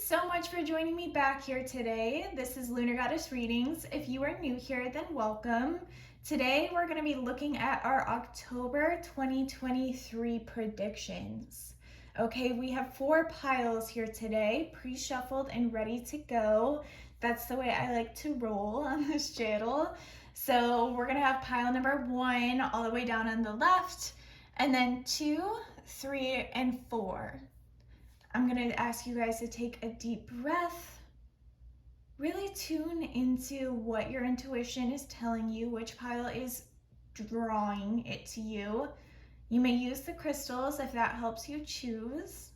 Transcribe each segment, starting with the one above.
so much for joining me back here today. This is Lunar Goddess Readings. If you are new here, then welcome. Today we're going to be looking at our October 2023 predictions. Okay, we have 4 piles here today, pre-shuffled and ready to go. That's the way I like to roll on this channel. So we're going to have pile number 1 all the way down on the left, and then 2, 3, and 4. I'm going to ask you guys to take a deep breath, really tune into what your intuition is telling you, which pile is drawing it to you. You may use the crystals if that helps you choose.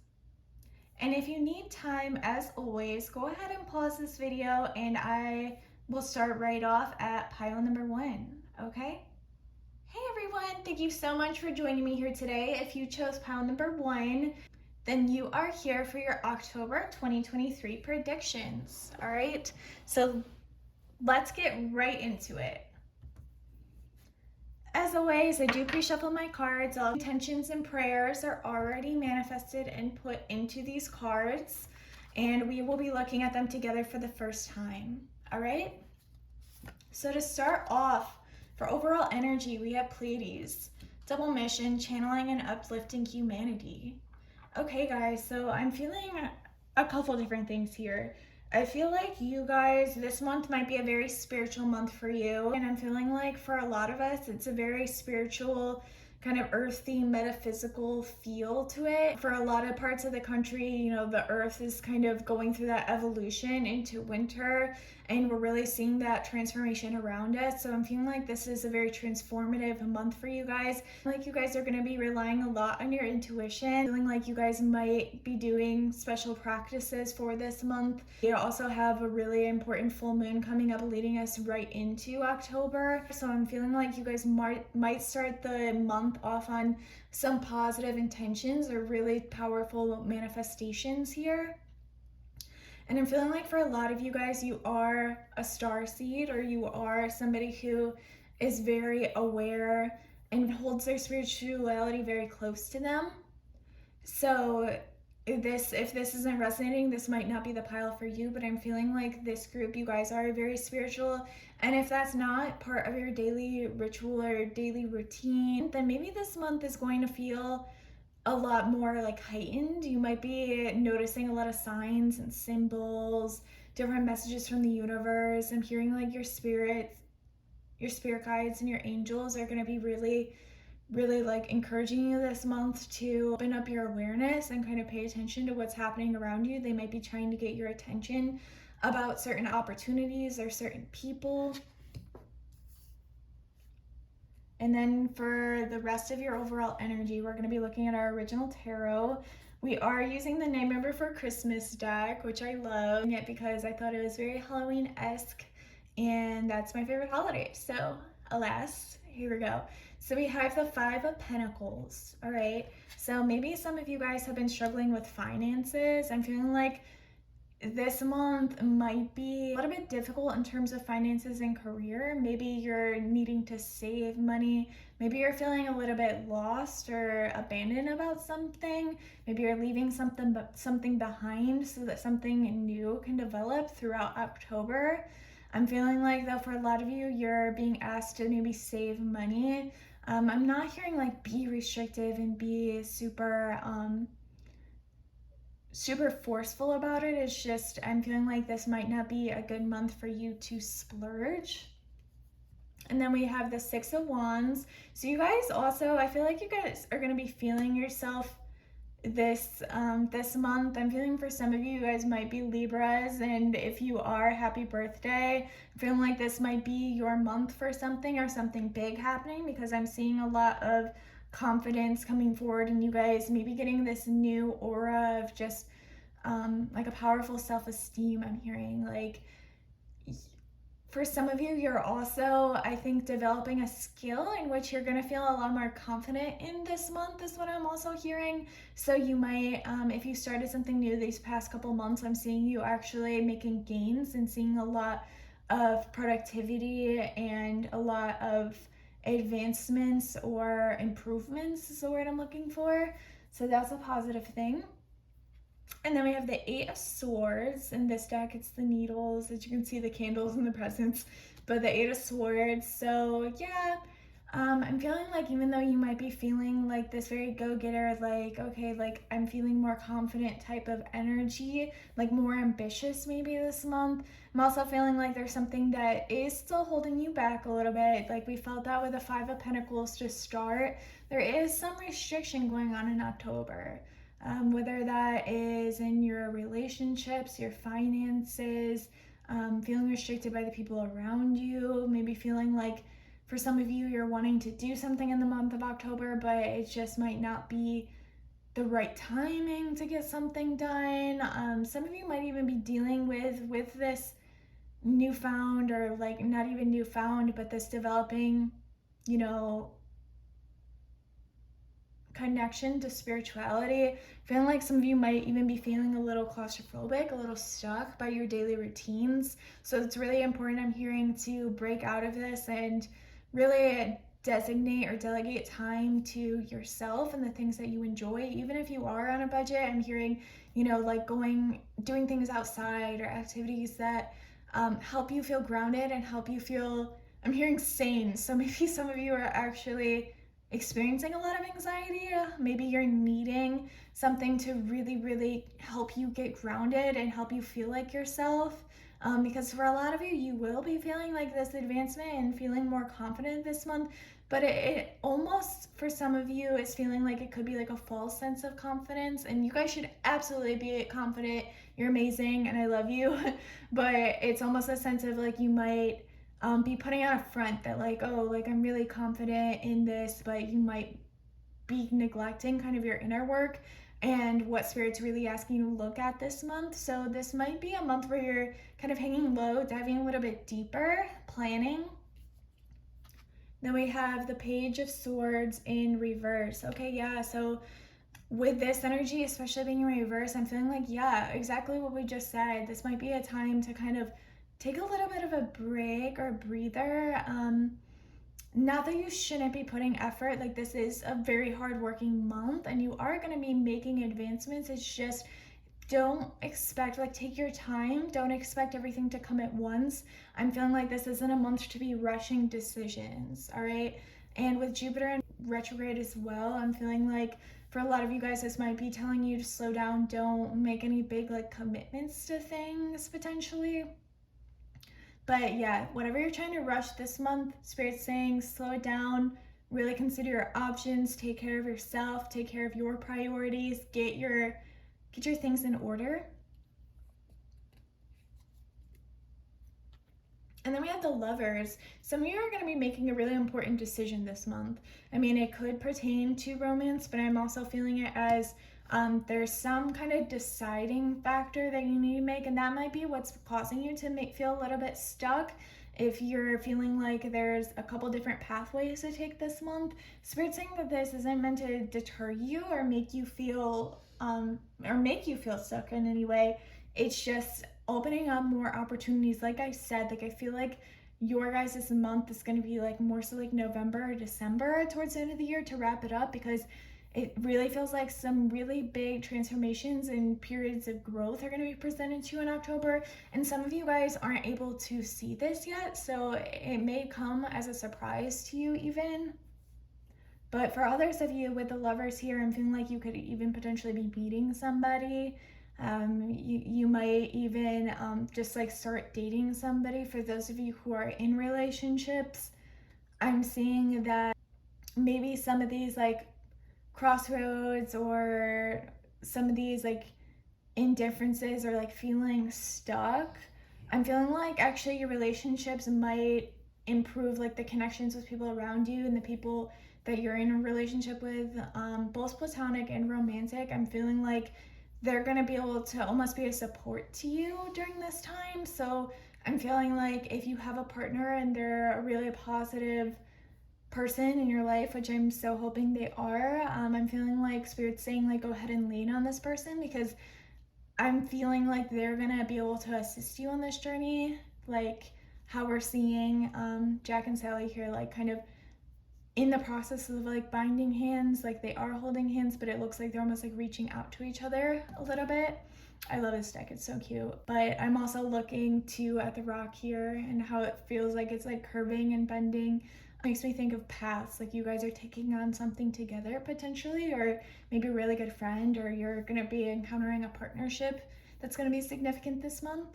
And if you need time, as always, go ahead and pause this video and I will start right off at pile number 1, okay? Hey everyone, thank you so much for joining me here today. If you chose pile number 1, then you are here for your October 2023 predictions. All right, so let's get right into it. As always, I do pre-shuffle my cards. All intentions and prayers are already manifested and put into these cards, and we will be looking at them together for the first time. All right, so to start off, for overall energy, we have Pleiades, double mission, channeling and uplifting humanity. Okay guys, so I'm feeling a couple different things here. I feel like you guys, this month might be a very spiritual month for you. And I'm feeling like for a lot of us, it's a very spiritual, kind of earthy, metaphysical feel to it. For a lot of parts of the country, you know, the earth is kind of going through that evolution into winter, and we're really seeing that transformation around us. So I'm feeling like this is a very transformative month for you guys. Like you guys are going to be relying a lot on your intuition. Feeling like you guys might be doing special practices for this month. You also have a really important full moon coming up, leading us right into October. So I'm feeling like you guys might start the month off on some positive intentions or really powerful manifestations here. And I'm feeling like for a lot of you guys, you are a star seed, or you are somebody who is very aware and holds their spirituality very close to them. So if this isn't resonating, this might not be the pile for you, but I'm feeling like this group, you guys are very spiritual. And if that's not part of your daily ritual or daily routine, then maybe this month is going to feel a lot more like heightened. You might be noticing a lot of signs and symbols, different messages from the universe. I'm hearing like your spirit guides and your angels are going to be really like encouraging you this month to open up your awareness and kind of pay attention to what's happening around you. They might be trying to get your attention about certain opportunities or certain people. And then for the rest of your overall energy, we're going to be looking at our original tarot. We are using the Nightmare for Christmas deck, which I love it because I thought it was very Halloween-esque, and that's my favorite holiday. So alas, here we go. So we have the 5 of Pentacles. All right, so maybe some of you guys have been struggling with finances. I'm feeling like this month might be a little bit difficult in terms of finances and career. Maybe you're needing to save money. Maybe you're feeling a little bit lost or abandoned about something. Maybe you're leaving something behind so that something new can develop throughout October. I'm feeling like though for a lot of you, you're being asked to maybe save money. I'm not hearing like be restrictive and be super forceful about it. It's just I'm feeling like this might not be a good month for you to splurge. And then we have the 6 of Wands. So you guys also, I feel like you guys are going to be feeling yourself this month. I'm feeling for some of you, you guys might be Libras, and if you are, happy birthday. I'm feeling like this might be your month for something or something big happening, because I'm seeing a lot of confidence coming forward and you guys maybe getting this new aura of just like a powerful self-esteem. I'm hearing like for some of you, you're also, I think, developing a skill in which you're going to feel a lot more confident in this month is what I'm also hearing. So you might, if you started something new these past couple months, I'm seeing you actually making gains and seeing a lot of productivity and a lot of advancements or improvements is the word I'm looking for. So that's a positive thing. And then we have the Eight of Swords. In this deck, it's the needles. As you can see, the candles and the presents. But the Eight of Swords. So, yeah. I'm feeling like even though you might be feeling like this very go-getter, like, okay, like I'm feeling more confident type of energy, like more ambitious maybe this month, I'm also feeling like there's something that is still holding you back a little bit. Like we felt that with the Five of Pentacles to start. There is some restriction going on in October. Whether that is in your relationships, your finances, feeling restricted by the people around you, maybe feeling like for some of you, you're wanting to do something in the month of October, but it just might not be the right timing to get something done. Some of you might even be dealing with this newfound, or like not even newfound, but this developing, you know, connection to spirituality. Feeling like some of you might even be feeling a little claustrophobic, a little stuck by your daily routines. So it's really important, I'm hearing, to break out of this and really designate or delegate time to yourself and the things that you enjoy. Even if you are on a budget, I'm hearing, you know, like doing things outside or activities that help you feel grounded and help you feel, I'm hearing, sane. So maybe some of you are actually experiencing a lot of anxiety. Maybe you're needing something to really, really help you get grounded and help you feel like yourself. Because for a lot of you, you will be feeling like this advancement and feeling more confident this month. But it almost, for some of you, is feeling like it could be like a false sense of confidence. And you guys should absolutely be confident. You're amazing and I love you. But it's almost a sense of like you might be putting on a front that like, oh, like I'm really confident in this, but you might be neglecting kind of your inner work and what Spirit's really asking you to look at this month. So this might be a month where you're kind of hanging low, diving a little bit deeper, planning. Then we have the Page of Swords in reverse. Okay, yeah, so with this energy, especially being in reverse, I'm feeling like, yeah, exactly what we just said. This might be a time to kind of take a little bit of a break or breather. Not that you shouldn't be putting effort, like this is a very hardworking month and you are going to be making advancements. It's just, don't expect, like, take your time. Don't expect everything to come at once. I'm feeling like this isn't a month to be rushing decisions, all right? And with Jupiter in retrograde as well, I'm feeling like for a lot of you guys, this might be telling you to slow down. Don't make any big like commitments to things potentially. But yeah, whatever you're trying to rush this month, Spirit's saying slow it down, really consider your options, take care of yourself, take care of your priorities, get your things in order. And then we have the Lovers. Some of you are going to be making a really important decision this month. I mean, it could pertain to romance, but I'm also feeling it as there's some kind of deciding factor that you need to make, and that might be what's causing you to feel a little bit stuck. If you're feeling like there's a couple different pathways to take this month, Spirit's saying that this isn't meant to deter you or make you feel stuck in any way. It's just opening up more opportunities. Like I said, like I feel like your guys' month is going to be like more so like November or December towards the end of the year to wrap it up, because it really feels like some really big transformations and periods of growth are going to be presented to you in October. And some of you guys aren't able to see this yet, so it may come as a surprise to you even. But for others of you with the Lovers here, I'm feeling like you could even potentially be meeting somebody. You might even just like start dating somebody. For those of you who are in relationships, I'm seeing that maybe some of these like crossroads or some of these like indifferences or like feeling stuck, I'm feeling like actually your relationships might improve, like the connections with people around you and the people that you're in a relationship with, both platonic and romantic. I'm feeling like they're going to be able to almost be a support to you during this time. So I'm feeling like if you have a partner and they're a really positive person in your life, which I'm so hoping they are, I'm feeling like Spirit's saying like go ahead and lean on this person, because I'm feeling like they're gonna be able to assist you on this journey, like how we're seeing Jack and Sally here, like kind of in the process of like binding hands, like they are holding hands, but it looks like they're almost like reaching out to each other a little bit. I love this deck, it's so cute. But I'm also looking too at the rock here and how it feels like it's like curving and bending. It makes me think of paths, like you guys are taking on something together potentially, or maybe a really good friend, or you're gonna be encountering a partnership that's gonna be significant this month.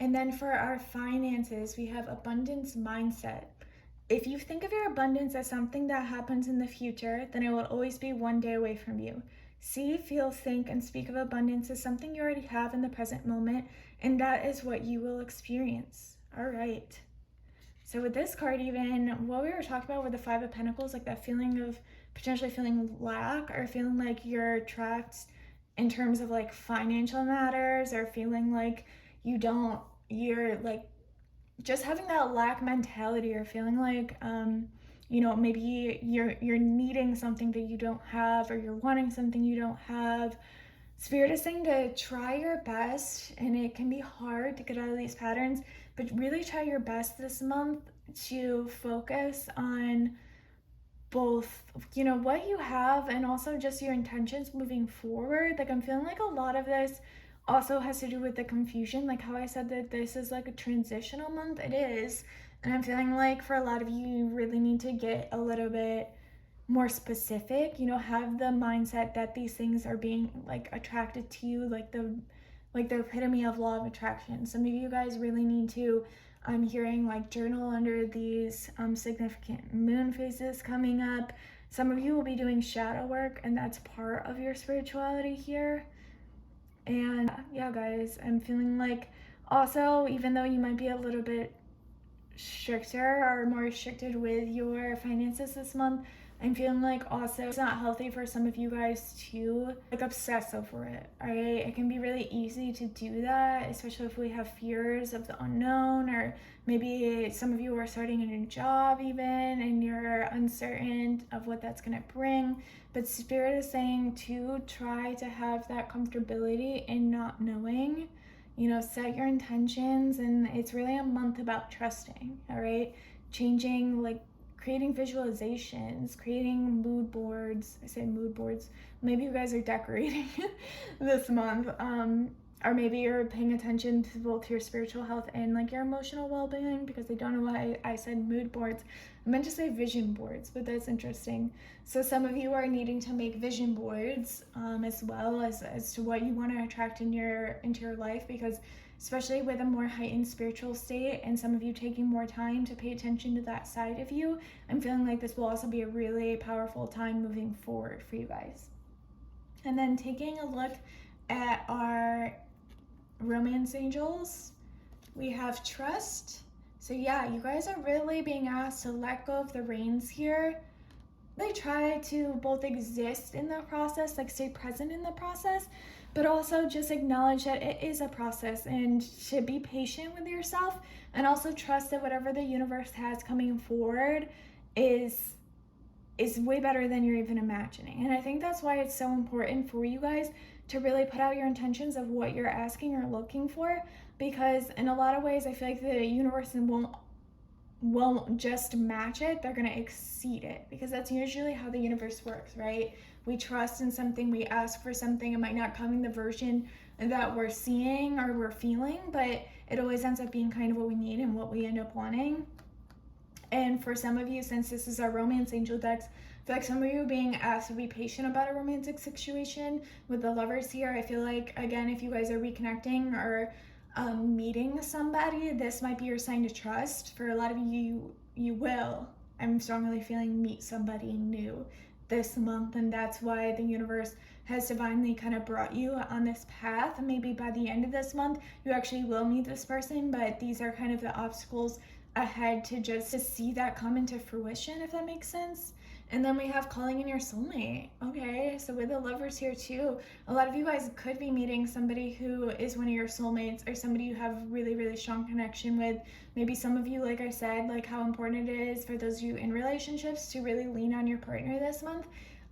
And then for our finances, we have abundance mindset. If you think of your abundance as something that happens in the future, then it will always be one day away from you. See, feel, think, and speak of abundance as something you already have in the present moment, and that is what you will experience. All right. So with this card, even what we were talking about with the Five of Pentacles, like that feeling of potentially feeling lack or feeling like you're trapped in terms of like financial matters, or feeling like you're like just having that lack mentality, or feeling like maybe you're needing something that you don't have, or you're wanting something you don't have. Spirit is saying to try your best, and it can be hard to get out of these patterns, but really try your best this month to focus on both what you have and also just your intentions moving forward. Like I'm feeling like a lot of this also has to do with the confusion, like how I said that this is like a transitional month. It is, and I'm feeling like for a lot of you, you really need to get a little bit more specific, have the mindset that these things are being like attracted to you, like the epitome of law of attraction. Some of you guys really need to, I'm hearing, like journal under these significant moon phases coming up. Some of you will be doing shadow work, and that's part of your spirituality here. And yeah, guys, I'm feeling like also, even though you might be a little bit stricter or more restricted with your finances this month, I'm feeling like also it's not healthy for some of you guys to like obsess over it. All right, it can be really easy to do that, especially if we have fears of the unknown, or maybe some of you are starting a new job even and you're uncertain of what that's going to bring. But Spirit is saying to try to have that comfortability in not knowing. Set your intentions, and it's really a month about trusting. All right, changing, like creating visualizations, creating mood boards. I say mood boards. Maybe you guys are decorating this month, or maybe you're paying attention to both your spiritual health and like your emotional well-being, because I don't know why I said mood boards. I meant to say vision boards, but that's interesting. So some of you are needing to make vision boards as well as to what you want to attract into your life, because especially with a more heightened spiritual state and some of you taking more time to pay attention to that side of you, I'm feeling like this will also be a really powerful time moving forward for you guys. And then taking a look at our romance angels, we have trust. So yeah, you guys are really being asked to let go of the reins here. They try to both exist in the process, like stay present in the process, but also just acknowledge that it is a process, and to be patient with yourself, and also trust that whatever the universe has coming forward is way better than you're even imagining. And I think that's why it's so important for you guys to really put out your intentions of what you're asking or looking for, because in a lot of ways I feel like the universe won't just match it, they're going to exceed it, because that's usually how the universe works, right? We trust in something, we ask for something, it might not come in the version that we're seeing or we're feeling, but it always ends up being kind of what we need and what we end up wanting. And for some of you, since this is our romance angel decks, I feel like some of you are being asked to be patient about a romantic situation with the Lovers here. I feel like, again, if you guys are reconnecting or meeting somebody, this might be your sign to trust. For a lot of you, you will, I'm strongly feeling, meet somebody new this month, and that's why the universe has divinely kind of brought you on this path. Maybe by the end of this month you actually will meet this person, but these are kind of the obstacles ahead to see that come into fruition, if that makes sense. And then we have calling in your soulmate. Okay, so with the Lovers here too, a lot of you guys could be meeting somebody who is one of your soulmates, or somebody you have really, really strong connection with. Maybe some of you, like I said, like how important it is for those of you in relationships to really lean on your partner this month.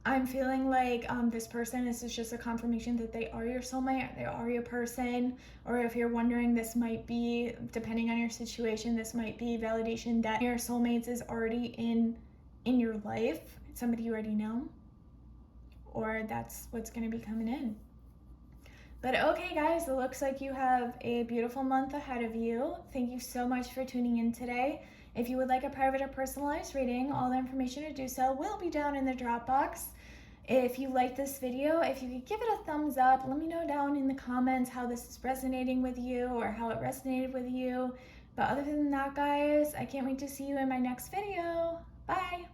I'm feeling like this person, this is just a confirmation that they are your soulmate, they are your person, or if you're wondering, this might be, depending on your situation, this might be validation that your soulmates is already in your life, somebody you already know, or that's what's going to be coming in. But okay, guys, it looks like you have a beautiful month ahead of you. Thank you so much for tuning in today. If you would like a private or personalized reading, all the information to do so will be down in the drop box. If you like this video, if you could give it a thumbs up, let me know down in the comments how this is resonating with you or how it resonated with you. But other than that, guys, I can't wait to see you in my next video. Bye.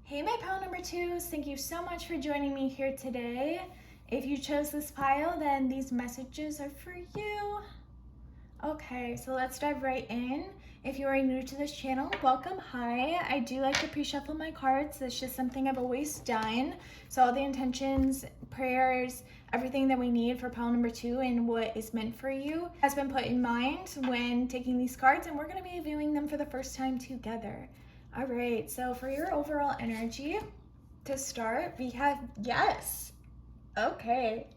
Hey, my pile number 2s, thank you so much for joining me here today. If you chose this pile, then these messages are for you. Okay, so let's dive right in. If you are new to this channel, welcome. Hi, I do like to pre-shuffle my cards. That's just something I've always done. So all the intentions, prayers, everything that we need for pile number 2 and what is meant for you has been put in mind when taking these cards, and we're going to be viewing them for the first time together. All right, so for your overall energy to start, we have yes. Okay.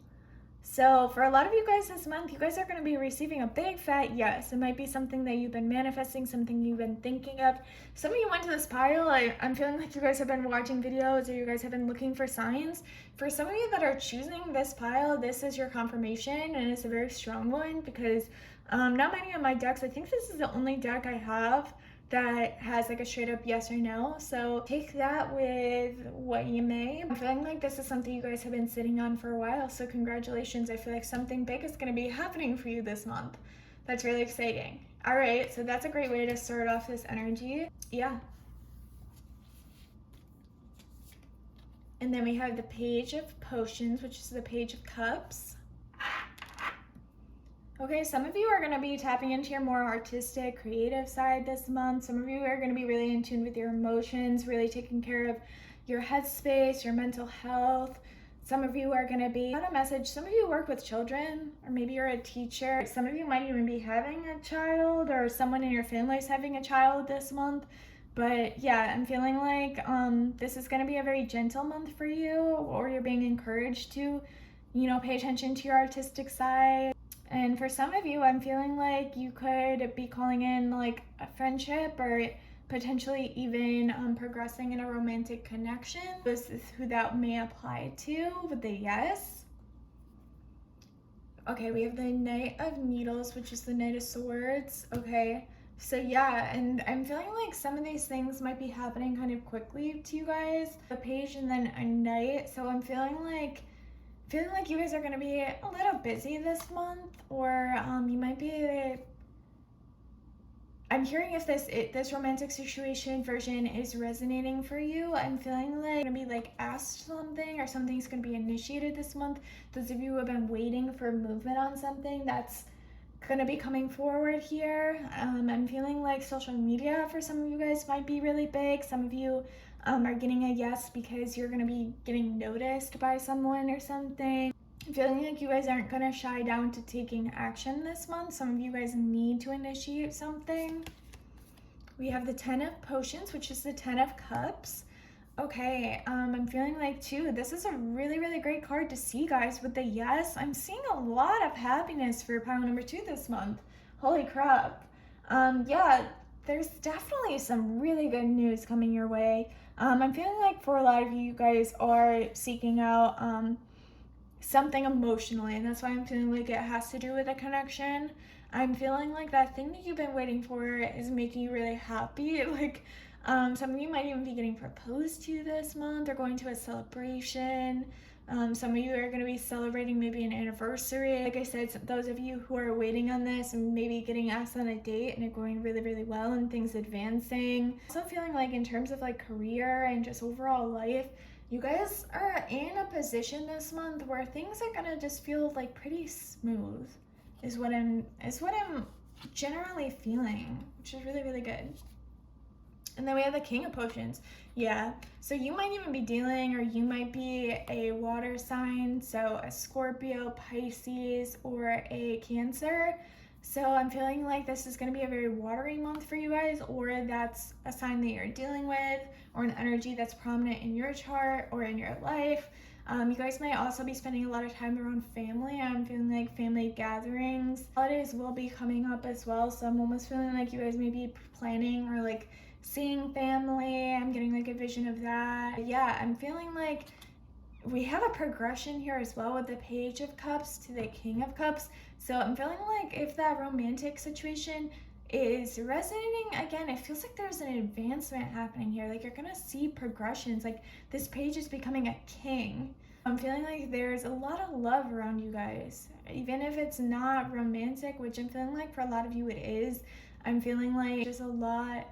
So for a lot of you guys this month, you guys are going to be receiving a big fat yes. It might be something that you've been manifesting, something you've been thinking of. Some of you went to this pile. I'm feeling like you guys have been watching videos or you guys have been looking for signs. For some of you that are choosing this pile, this is your confirmation, and it's a very strong one because not many of my decks, I think this is the only deck I have that has like a straight up yes or no. So take that with what you may. I'm feeling like this is something you guys have been sitting on for a while, so congratulations. I feel like something big is going to be happening for you this month. That's really exciting. All right, so that's a great way to start off this energy. Yeah. And then we have the Page of Potions, which is the Page of Cups. Okay, some of you are going to be tapping into your more artistic, creative side this month. Some of you are going to be really in tune with your emotions, really taking care of your headspace, your mental health. Some of you are going to be on a message. Some of you work with children, or maybe you're a teacher. Some of you might even be having a child, or someone in your family is having a child this month. But yeah, I'm feeling like this is going to be a very gentle month for you, or you're being encouraged to, pay attention to your artistic side. And for some of you, I'm feeling like you could be calling in like a friendship or potentially even progressing in a romantic connection. This is who that may apply to with the yes. Okay, we have the Knight of Needles, which is the Knight of Swords. Okay, so yeah, and I'm feeling like some of these things might be happening kind of quickly to you guys. A page and then a knight. So I'm feeling like you guys are going to be a little busy this month, or you might be, I'm hearing if this romantic situation version is resonating for you. I'm feeling like you're going to be like asked something, or something's going to be initiated this month. Those of you who have been waiting for movement on something, that's going to be coming forward here. I'm feeling like social media for some of you guys might be really big. Some of you are getting a yes because you're going to be getting noticed by someone or something. I'm feeling like you guys aren't going to shy down to taking action this month. Some of you guys need to initiate something. We have the 10 of Potions, which is the 10 of Cups. Okay, I'm feeling like too, this is a really, really great card to see, guys, with the yes. I'm seeing a lot of happiness for pile number 2 this month. Holy crap. Yeah, there's definitely some really good news coming your way. I'm feeling like for a lot of you, you guys are seeking out something emotionally, and that's why I'm feeling like it has to do with a connection. I'm feeling like that thing that you've been waiting for is making you really happy. Like, some of you might even be getting proposed to this month or going to a celebration. Some of you are going to be celebrating maybe an anniversary. Like I said, those of you who are waiting on this and maybe getting asked on a date and it going really, really well and things advancing. Also feeling like in terms of like career and just overall life, you guys are in a position this month where things are going to just feel like pretty smooth is what I'm generally feeling, which is really, really good. And then we have the King of Potions. Yeah, so you might even be dealing, or you might be a water sign, so a Scorpio, Pisces, or a Cancer. So I'm feeling like this is going to be a very watery month for you guys, or that's a sign that you're dealing with, or an energy that's prominent in your chart or in your life. You guys might also be spending a lot of time around family. I'm feeling like family gatherings. Holidays will be coming up as well, so I'm almost feeling like you guys may be planning or like seeing family. I'm getting like a vision of that. Yeah, I'm feeling like we have a progression here as well with the Page of Cups to the King of Cups. So I'm feeling like if that romantic situation is resonating again, it feels like there's an advancement happening here. Like you're gonna see progressions. Like this page is becoming a king. I'm feeling like there's a lot of love around you guys, even if it's not romantic, which I'm feeling like for a lot of you it is. I'm feeling like there's a lot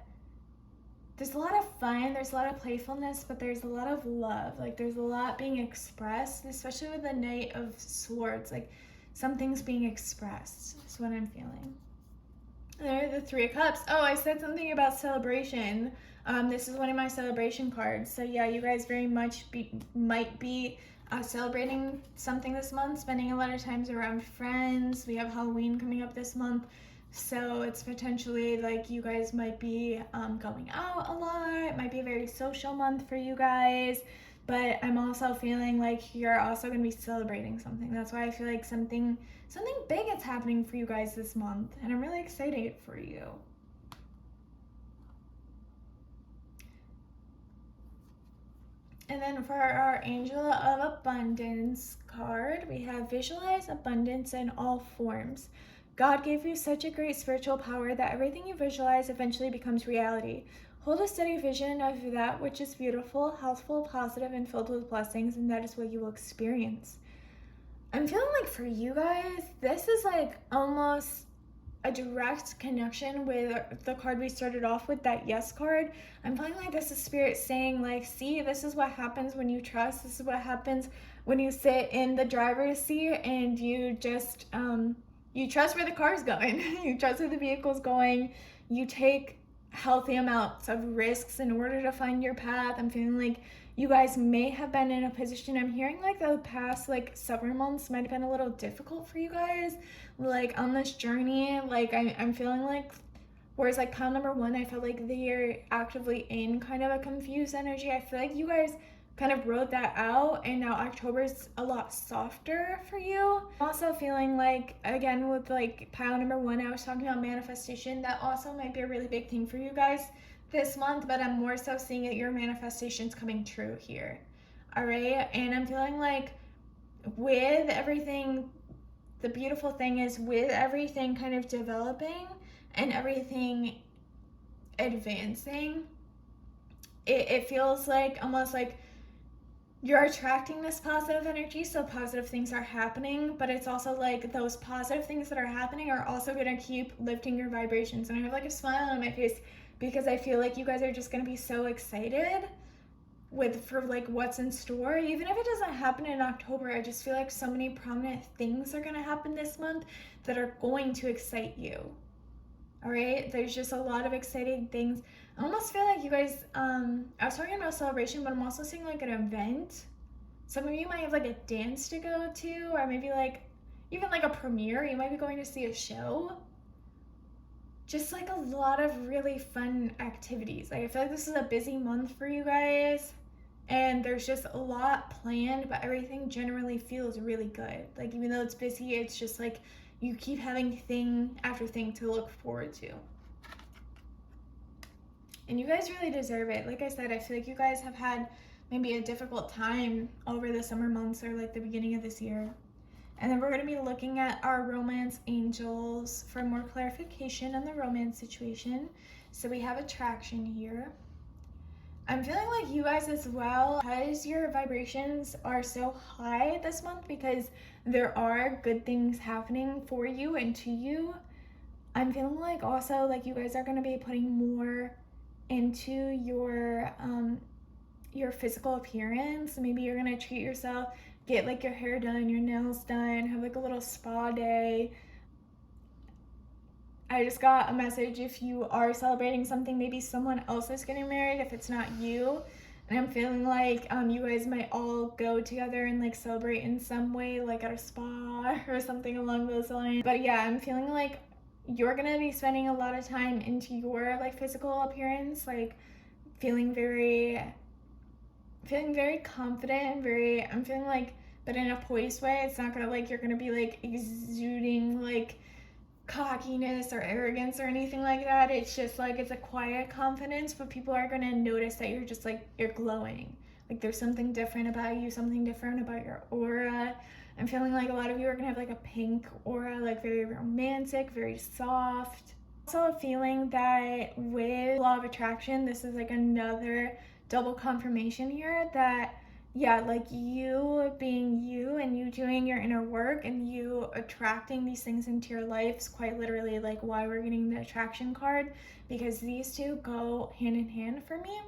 of fun, there's a lot of playfulness, but there's a lot of love. Like there's a lot being expressed, especially with the Knight of Swords. Like something's being expressed. That's what I'm feeling. There are the Three of Cups. Oh, I said something about celebration. This is one of my celebration cards. So yeah, you guys very much might be celebrating something this month, spending a lot of times around friends. We have Halloween coming up this month. So it's potentially like you guys might be going out a lot. It might be a very social month for you guys. But I'm also feeling like you're also going to be celebrating something. That's why I feel like something big is happening for you guys this month. And I'm really excited for you. And then for our Angel of Abundance card, we have visualize abundance in all forms. God gave you such a great spiritual power that everything you visualize eventually becomes reality. Hold a steady vision of that which is beautiful, healthful, positive, and filled with blessings, and that is what you will experience. I'm feeling like for you guys, this is like almost a direct connection with the card we started off with, that Yes card. I'm feeling like this is Spirit saying like, see, this is what happens when you trust. This is what happens when you sit in the driver's seat and you just, you trust where the car's going. You trust where the vehicle's going. You take healthy amounts of risks in order to find your path. I'm feeling like you guys may have been in a position, I'm hearing like the past like several months might have been a little difficult for you guys, like on this journey. Like I'm feeling like, whereas like pile number one, I felt like they're actively in kind of a confused energy. I feel like you guys kind of wrote that out, and now October's a lot softer for you. I'm also feeling like, again, with like pile number one, I was talking about manifestation. That also might be a really big thing for you guys this month, but I'm more so seeing that your manifestation's coming true here. All right, and I'm feeling like with everything, the beautiful thing is with everything kind of developing and everything advancing, it feels like almost like you're attracting this positive energy, so positive things are happening, but it's also like those positive things that are happening are also going to keep lifting your vibrations. And I have like a smile on my face because I feel like you guys are just going to be so excited for like what's in store. Even if it doesn't happen in October, I just feel like so many prominent things are going to happen this month that are going to excite you. All right, there's just a lot of exciting things. I almost feel like you guys, I was talking about celebration, but I'm also seeing like an event. Some of you might have like a dance to go to, or maybe like even like a premiere. You might be going to see a show. Just like a lot of really fun activities. Like I feel like this is a busy month for you guys, and there's just a lot planned, but everything generally feels really good. Like even though it's busy, it's just like you keep having thing after thing to look forward to. And you guys really deserve it. Like I said, I feel like you guys have had maybe a difficult time over the summer months or like the beginning of this year. And then we're going to be looking at our romance angels for more clarification on the romance situation. So we have attraction here. I'm feeling like you guys as well, because your vibrations are so high this month, because there are good things happening for you and to you. I'm feeling like also like you guys are going to be putting more into your physical appearance. Maybe you're gonna treat yourself, get like your hair done, your nails done, have like a little spa day. I just got a message, if you are celebrating something, maybe someone else is getting married if it's not you. And I'm feeling like you guys might all go together and like celebrate in some way, like at a spa or something along those lines. But yeah, I'm feeling like you're gonna be spending a lot of time into your like physical appearance, like feeling very confident, I'm feeling like, but in a poised way. It's not gonna like, you're gonna be like exuding like cockiness or arrogance or anything like that. It's just like, it's a quiet confidence, but people are gonna notice that you're just like, you're glowing. Like there's something different about you, something different about your aura. I'm feeling like a lot of you are gonna have like a pink aura, like very romantic, very soft. Also a feeling that with law of attraction, this is like another double confirmation here that yeah, like you being you and you doing your inner work and you attracting these things into your life is quite literally like why we're getting the attraction card, because these two go hand in hand for me.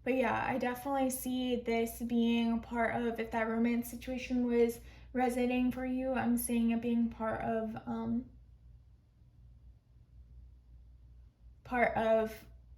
But yeah, I definitely see this being part of, if that romance situation was resonating for you, I'm seeing it being part of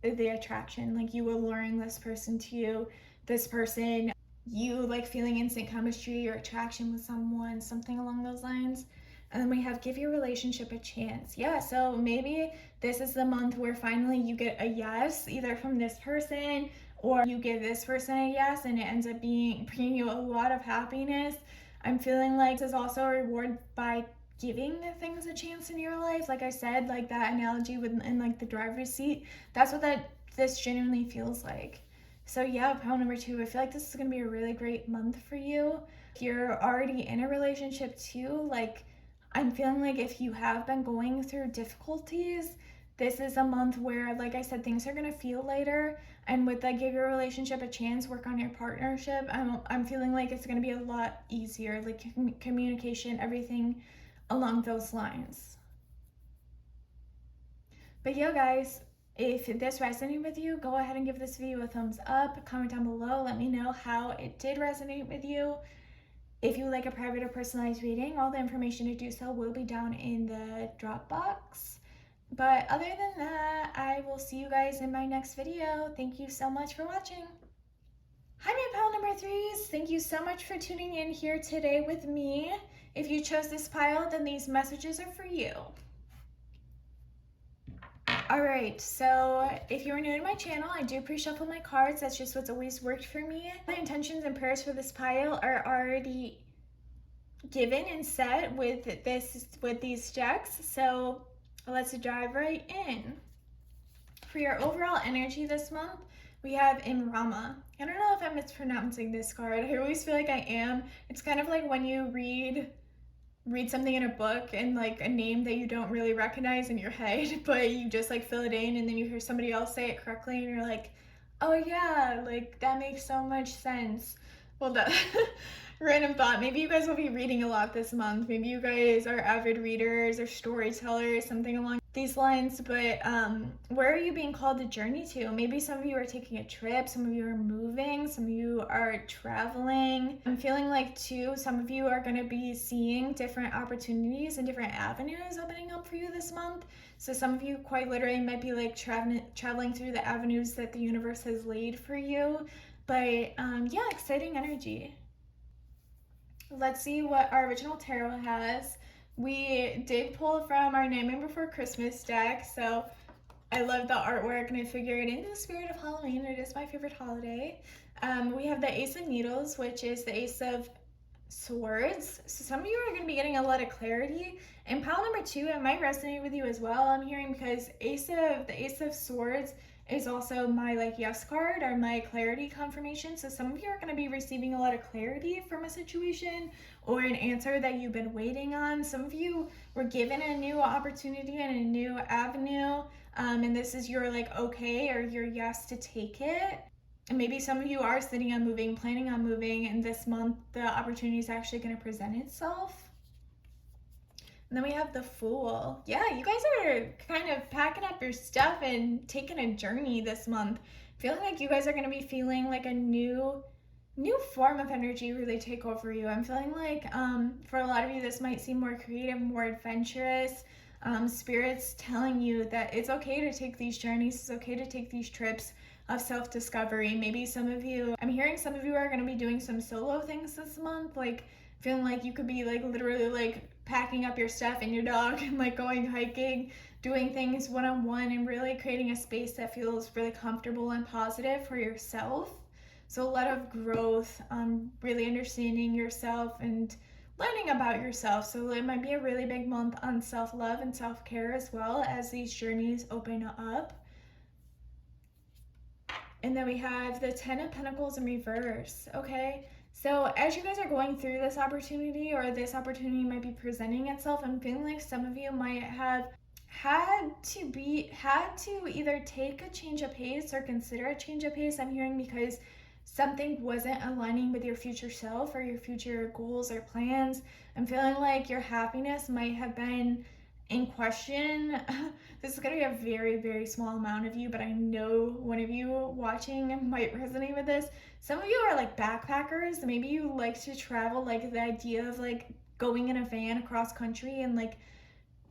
the attraction, like you alluring this person to you, this person, you like feeling instant chemistry or attraction with someone, something along those lines. And then we have give your relationship a chance. Yeah, so maybe this is the month where finally you get a yes, either from this person or you give this person a yes, and it ends up bringing you a lot of happiness. I'm feeling like this is also a reward by giving things a chance in your life. Like I said, like that analogy with in like the driver's seat, that's what this genuinely feels like. So yeah, pile number 2, I feel like this is gonna be a really great month for you. If you're already in a relationship too, like I'm feeling like if you have been going through difficulties, this is a month where, like I said, things are gonna feel lighter. And with that, give your relationship a chance, work on your partnership. I'm feeling like it's gonna be a lot easier, like communication, everything along those lines. But yeah, guys, if this resonated with you, go ahead and give this video a thumbs up, comment down below, let me know how it did resonate with you. If you would like a private or personalized reading, all the information to do so will be down in the drop box. But other than that, I will see you guys in my next video. Thank you so much for watching. Hi, my pile number 3s. Thank you so much for tuning in here today with me. If you chose this pile, then these messages are for you. All right, so if you're new to my channel, I do pre-shuffle my cards. That's just what's always worked for me. My intentions and prayers for this pile are already given and set with these decks. So let's dive right in. For your overall energy this month, we have Imrama. I don't know if I'm mispronouncing this card. I always feel like I am. It's kind of like when you read something in a book and like a name that you don't really recognize in your head, but you just like fill it in and then you hear somebody else say it correctly and you're like, oh yeah, like that makes so much sense. Well, that random thought, maybe you guys will be reading a lot this month. Maybe you guys are avid readers or storytellers, something along these lines. But where are you being called to journey to? Maybe some of you are taking a trip, some of you are moving, some of you are traveling. I'm feeling like too, some of you are going to be seeing different opportunities and different avenues opening up for you this month. So some of you quite literally might be like traveling through the avenues that the universe has laid for you. But yeah, exciting energy. Let's see what our original tarot has. We did pull from our Nightmare Before Christmas deck, so I love the artwork and I figured in the spirit of Halloween, it is my favorite holiday. We have the Ace of Needles, which is the Ace of Swords. So some of you are going to be getting a lot of clarity. And pile number 2, it might resonate with you as well, I'm hearing, because the Ace of Swords is also my like yes card or my clarity confirmation. So some of you are going to be receiving a lot of clarity from a situation or an answer that you've been waiting on. Some of you were given a new opportunity and a new avenue, and this is your like okay or your yes to take it. And maybe some of you are sitting on moving, planning on moving, and this month the opportunity is actually going to present itself. And then we have the Fool. Yeah, you guys are kind of packing up your stuff and taking a journey this month. Feeling like you guys are going to be feeling like a new form of energy really take over you. I'm feeling like for a lot of you this might seem more creative, more adventurous. Spirit's telling you that it's okay to take these journeys, it's okay to take these trips of self-discovery. Maybe some of you, I'm hearing some of you are going to be doing some solo things this month, like feeling like you could be like literally like packing up your stuff and your dog and like going hiking, doing things one-on-one, and really creating a space that feels really comfortable and positive for yourself. So a lot of growth, really understanding yourself and learning about yourself. So it might be a really big month on self-love and self-care as well as these journeys open up. And then we have the 10 of Pentacles in reverse, okay? So as you guys are going through this opportunity, or this opportunity might be presenting itself, I'm feeling like some of you might have had to either take a change of pace or consider a change of pace. I'm hearing because something wasn't aligning with your future self or your future goals or plans. I'm feeling like your happiness might have been in question. This is going to be a very, very small amount of you, but I know one of you watching might resonate with this. Some of you are like backpackers. Maybe you like to travel, like the idea of like going in a van across country and like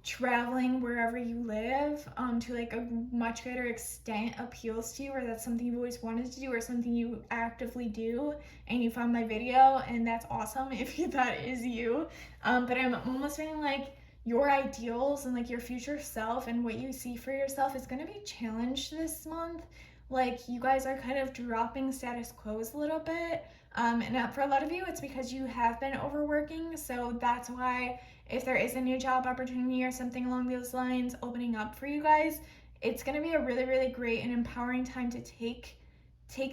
traveling wherever you live to like a much greater extent appeals to you, or that's something you've always wanted to do or something you actively do, and you found my video, and that's awesome if that is you. But I'm almost feeling like your ideals and like your future self and what you see for yourself is going to be challenged this month. Like you guys are kind of dropping status quos a little bit, and for a lot of you it's because you have been overworking. So that's why if there is a new job opportunity or something along those lines opening up for you guys, it's going to be a really, really great and empowering time to take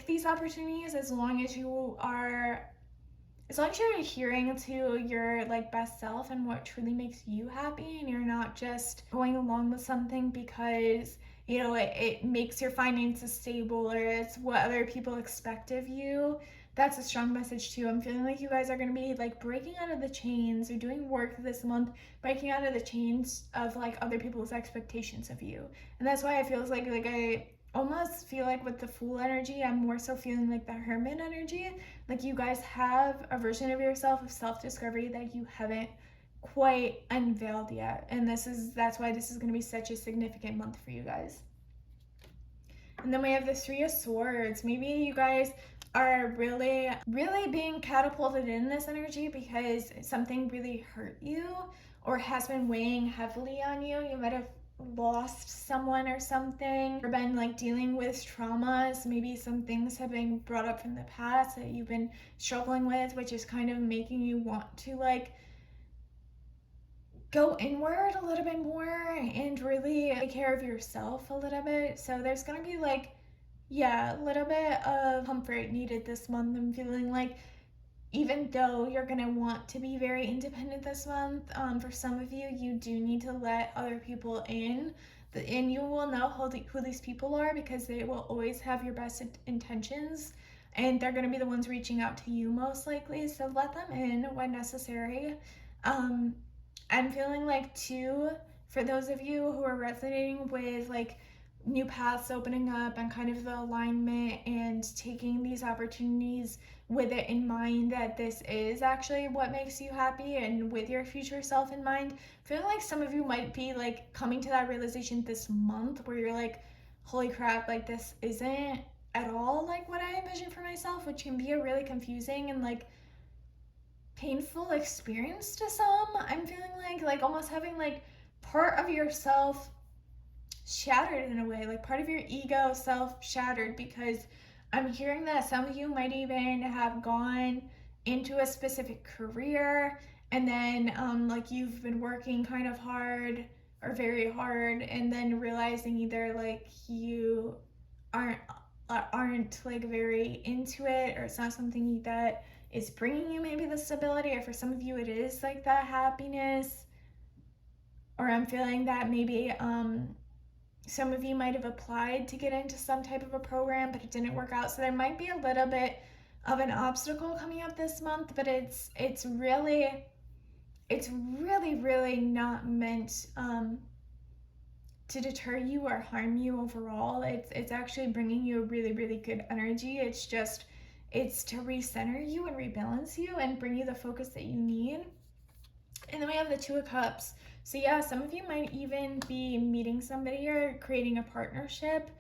these opportunities, as long as you're adhering to your like best self and what truly makes you happy, and you're not just going along with something because it makes your finances stable or it's what other people expect of you. That's a strong message too. I'm feeling like you guys are going to be like breaking out of the chains or doing work this month, breaking out of the chains of like other people's expectations of you. And that's why it feels like I almost feel like with the Fool energy, I'm more so feeling like the Hermit energy. Like you guys have a version of yourself, of self-discovery, that you haven't quite unveiled yet. And that's why this is going to be such a significant month for you guys. And then we have the Three of Swords. Maybe you guys are really, really being catapulted in this energy because something really hurt you or has been weighing heavily on you. You might have lost someone or something, or been like dealing with traumas. Maybe some things have been brought up from the past that you've been struggling with, which is kind of making you want to like go inward a little bit more and really take care of yourself a little bit. So there's gonna be like, yeah, a little bit of comfort needed this month. I'm feeling like even though you're gonna want to be very independent this month, for some of you, you do need to let other people in. And you will know who these people are because they will always have your best intentions, and they're gonna be the ones reaching out to you most likely. So let them in when necessary. I'm feeling like too, for those of you who are resonating with like new paths opening up and kind of the alignment and taking these opportunities with it in mind, that this is actually what makes you happy and with your future self in mind. Feeling like some of you might be like coming to that realization this month where you're like, holy crap, like this isn't at all like what I envisioned for myself, which can be a really confusing and like painful experience to some. I'm feeling like almost having like part of yourself shattered in a way, like part of your ego self shattered, because I'm hearing that some of you might even have gone into a specific career and then like you've been working kind of hard or very hard, and then realizing either like you aren't like very into it, or it's not something that is bringing you maybe the stability, or for some of you it is like that happiness. Or I'm feeling that maybe some of you might have applied to get into some type of a program, but it didn't work out. So there might be a little bit of an obstacle coming up this month, but it's really not meant to deter you or harm you overall. It's actually bringing you a really, really good energy. It's to recenter you and rebalance you and bring you the focus that you need. And then we have the Two of Cups. So yeah, some of you might even be meeting somebody or creating a partnership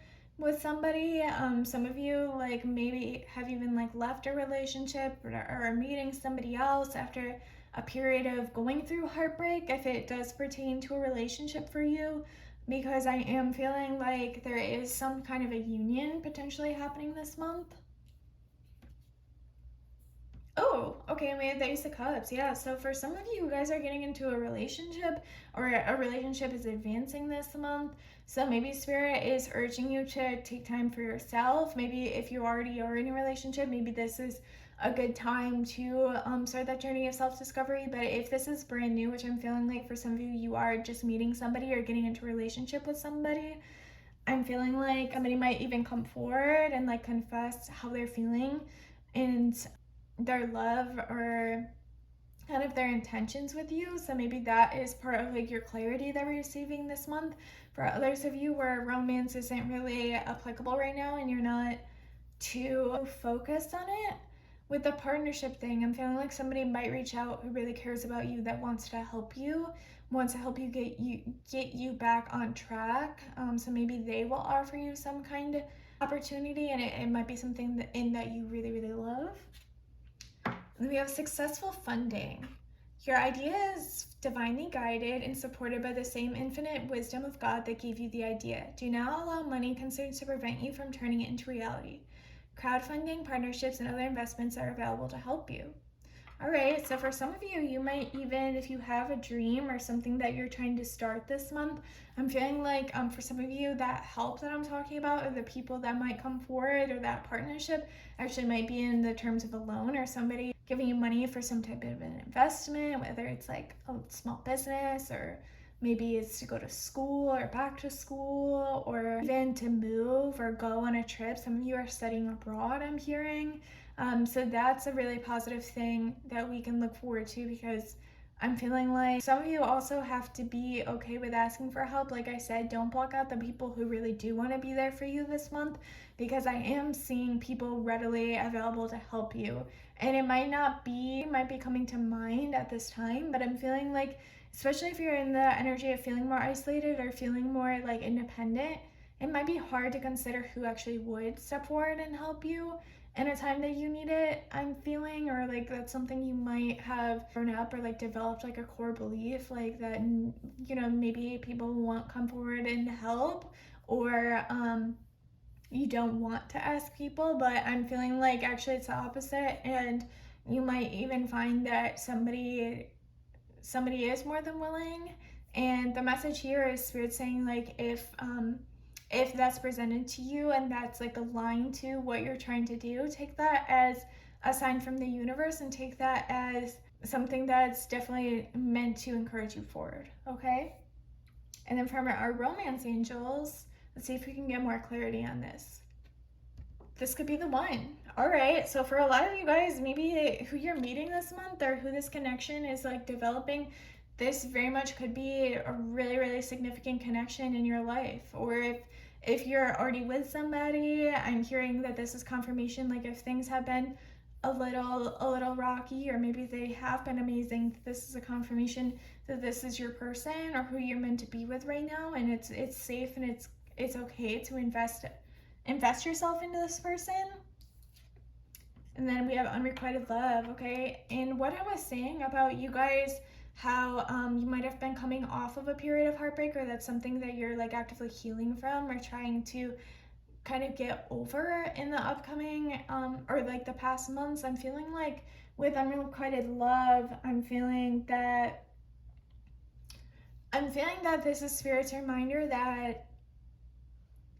with somebody. Some of you like maybe have even like left a relationship or are meeting somebody else after a period of going through heartbreak, if it does pertain to a relationship for you, because I am feeling like there is some kind of a union potentially happening this month. Oh, okay, we have the Ace of Cups. Yeah, so for some of you guys are getting into a relationship, or a relationship is advancing this month. So maybe Spirit is urging you to take time for yourself. Maybe if you already are in a relationship, maybe this is a good time to start that journey of self-discovery. But if this is brand new, which I'm feeling like for some of you, you are just meeting somebody or getting into a relationship with somebody, I'm feeling like somebody might even come forward and like confess how they're feeling and their love or kind of their intentions with you. So maybe that is part of like your clarity that we're receiving this month. For others of you where romance isn't really applicable right now and you're not too focused on it, with the partnership thing, I'm feeling like somebody might reach out who really cares about you, that wants to help you, get you back on track. So maybe they will offer you some kind of opportunity, and it might be something that you really, really love. And we have successful funding. Your idea is divinely guided and supported by the same infinite wisdom of God that gave you the idea. Do not allow money concerns to prevent you from turning it into reality. Crowdfunding, partnerships, and other investments are available to help you. All right, so for some of you, you might even, if you have a dream or something that you're trying to start this month, I'm feeling like for some of you, that help that I'm talking about, or the people that might come forward, or that partnership actually might be in the terms of a loan, or somebody giving you money for some type of an investment, whether it's like a small business, or maybe it's to go to school or back to school, or even to move or go on a trip. Some of you are studying abroad, I'm hearing. So that's a really positive thing that we can look forward to, because I'm feeling like some of you also have to be okay with asking for help. Like I said, don't block out the people who really do want to be there for you this month, because I am seeing people readily available to help you. And it might be coming to mind at this time, but I'm feeling like, especially if you're in the energy of feeling more isolated or feeling more like independent, it might be hard to consider who actually would step forward and help you in a time that you need it, I'm feeling, or like that's something you might have grown up or like developed like a core belief, like that, you know, maybe people won't come forward and help, or you don't want to ask people. But I'm feeling like actually it's the opposite, and you might even find that somebody is more than willing. And the message here is Spirit saying, like, if that's presented to you and that's like aligned to what you're trying to do, take that as a sign from the universe, and take that as something that's definitely meant to encourage you forward. Okay, and then from our romance angels, let's see if we can get more clarity on this. This could be the one. All right, so for a lot of you guys, maybe who you're meeting this month or who this connection is like developing, this very much could be a really, really significant connection in your life. Or if you're already with somebody, I'm hearing that this is confirmation, like if things have been a little rocky, or maybe they have been amazing, this is a confirmation that this is your person or who you're meant to be with right now, and it's safe and it's okay to invest yourself into this person. And then we have unrequited love. Okay, and what I was saying about you guys, how you might have been coming off of a period of heartbreak, or that's something that you're like actively healing from or trying to kind of get over in the upcoming or like the past months. I'm feeling like with unrequited love, I'm feeling that this is Spirit's reminder that,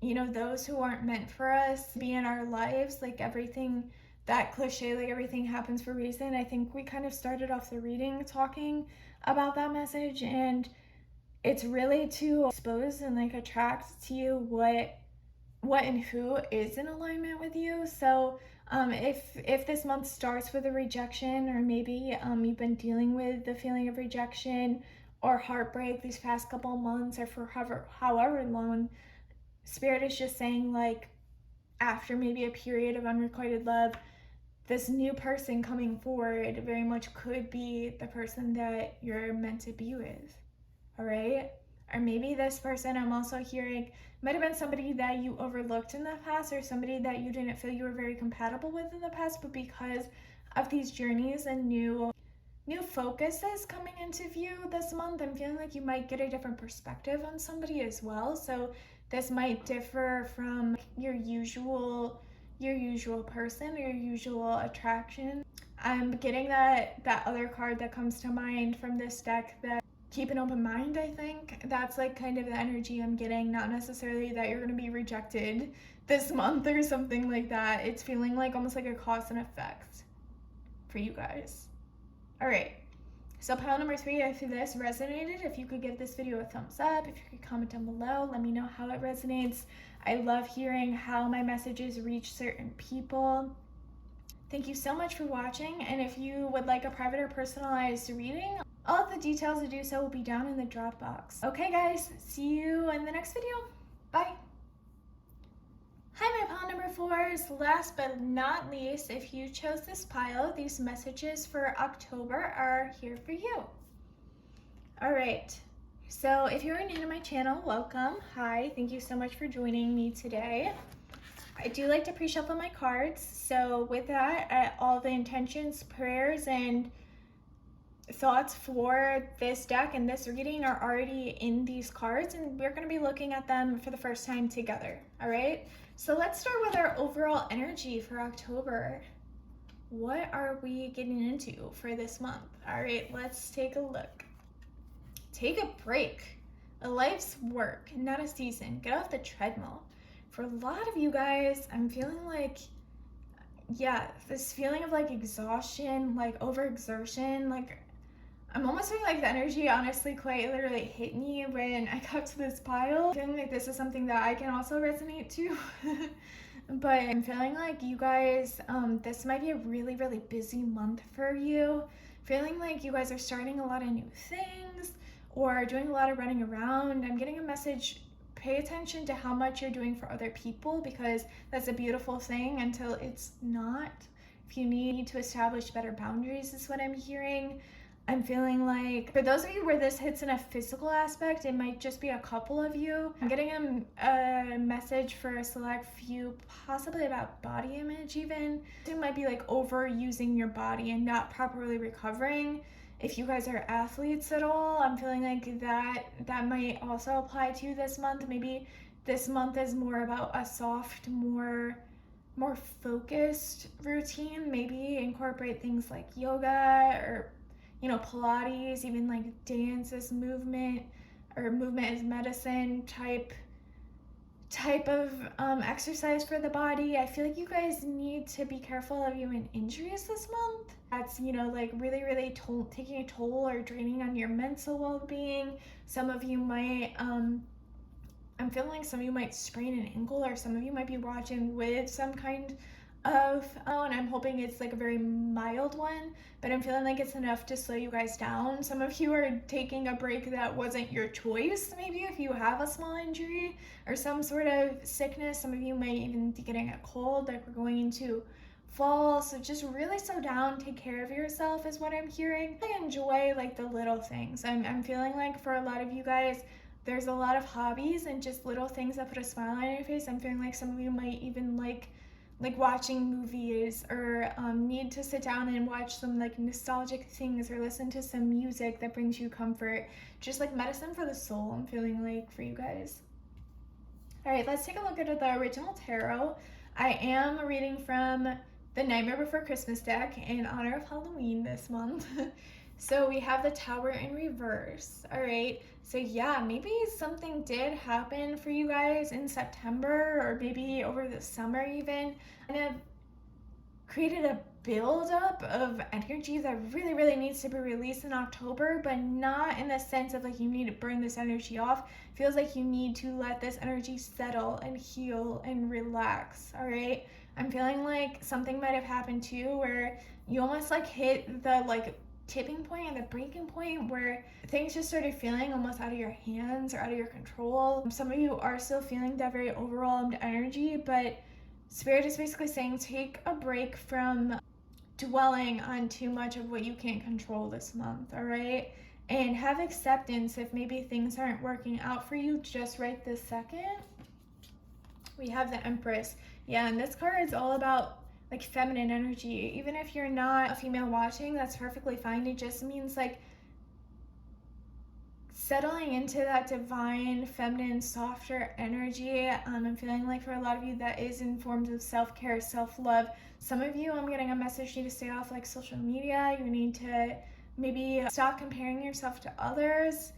you know, those who aren't meant for us be in our lives, like everything, that cliche, like everything happens for a reason. I think we kind of started off the reading talking about that message, and it's really to expose and like attract to you what and who is in alignment with you. So if this month starts with a rejection, or maybe you've been dealing with the feeling of rejection or heartbreak these past couple months, or for however long, Spirit is just saying, like, after maybe a period of unrequited love, this new person coming forward very much could be the person that you're meant to be with. All right, Or maybe this person I'm also hearing might have been somebody that you overlooked in the past, or somebody that you didn't feel you were very compatible with in the past, but because of these journeys and new focuses coming into view this month, I'm feeling like you might get a different perspective on somebody as well. So this might differ from your usual person or your usual attraction. I'm getting that other card that comes to mind from this deck, that keep an open mind. I think that's like kind of the energy I'm getting, not necessarily that you're going to be rejected this month or something like that. It's feeling like almost like a cause and effect for you guys. All right, so pile number 3, if this resonated, if you could give this video a thumbs up, if you could comment down below, let me know how it resonates. I love hearing how my messages reach certain people. Thank you so much for watching, and if you would like a private or personalized reading, all of the details to do so will be down in the drop box. Okay guys, see you in the next video. Bye. Hi my pile number 4s, last but not least, if you chose this pile, these messages for October are here for you. All right, so if you're new to my channel, welcome. Hi, thank you so much for joining me today. I do like to pre-shuffle my cards, so with that, all the intentions, prayers, and thoughts for this deck and this reading are already in these cards, and we're going to be looking at them for the first time together. All right, so let's start with our overall energy for October. What are we getting into for this month? All right, let's take a look. Take a break. A life's work, not a season. Get off the treadmill. For a lot of you guys, I'm feeling like, yeah, this feeling of like exhaustion, like overexertion, like I'm almost feeling like the energy honestly quite literally hit me when I got to this pile. Feeling like this is something that I can also resonate to. But I'm feeling like you guys, this might be a really, really busy month for you. Feeling like you guys are starting a lot of new things or doing a lot of running around. I'm getting a message, pay attention to how much you're doing for other people, because that's a beautiful thing until it's not. If you need to establish better boundaries is what I'm hearing. I'm feeling like for those of you where this hits in a physical aspect, it might just be a couple of you. I'm getting a message for a select few, possibly about body image even. It might be like overusing your body and not properly recovering. If you guys are athletes at all, I'm feeling like that might also apply to you this month. Maybe this month is more about a soft, more focused routine. Maybe incorporate things like yoga or, you know, Pilates, even like dance as movement or movement as medicine type of exercise for the body. I feel like you guys need to be careful of even injuries this month. That's, you know, like really taking a toll or draining on your mental well-being. Some of you might I'm feeling like some of you might sprain an ankle, or some of you might be watching with some kind of and I'm hoping it's like a very mild one, but I'm feeling like it's enough to slow you guys down. Some of you are taking a break that wasn't your choice. Maybe if you have a small injury or some sort of sickness, some of you might even be getting a cold, like we're going into fall. So just really slow down, take care of yourself is what I'm hearing. I enjoy like the little things. I'm feeling like for a lot of you guys, there's a lot of hobbies and just little things that put a smile on your face. I'm feeling like some of you might even like watching movies, or need to sit down and watch some like nostalgic things, or listen to some music that brings you comfort. Just like medicine for the soul, I'm feeling like for you guys. All right, let's take a look at the original tarot. I am reading from the Nightmare Before Christmas deck in honor of Halloween this month. So we have the Tower in reverse. All right, so yeah, maybe something did happen for you guys in September, or maybe over the summer even, and have created a buildup of energy that really needs to be released in October, but not in the sense of like you need to burn this energy off. It feels like you need to let this energy settle and heal and relax. All right, I'm feeling like something might have happened too, where you almost like hit the like tipping point and the breaking point where things just started feeling almost out of your hands or out of your control. Some of you are still feeling that very overwhelmed energy, but Spirit is basically saying take a break from dwelling on too much of what you can't control this month, all right? and have acceptance if maybe things aren't working out for you just right this second. We have the Empress. Yeah, and this card is all about like feminine energy. Even if you're not a female watching, that's perfectly fine. It just means like settling into that divine, feminine, softer energy. I'm feeling like for a lot of you that is in forms of self-care, self-love. Some of you, I'm getting a message, need to stay off like social media. You need to maybe stop comparing yourself to others.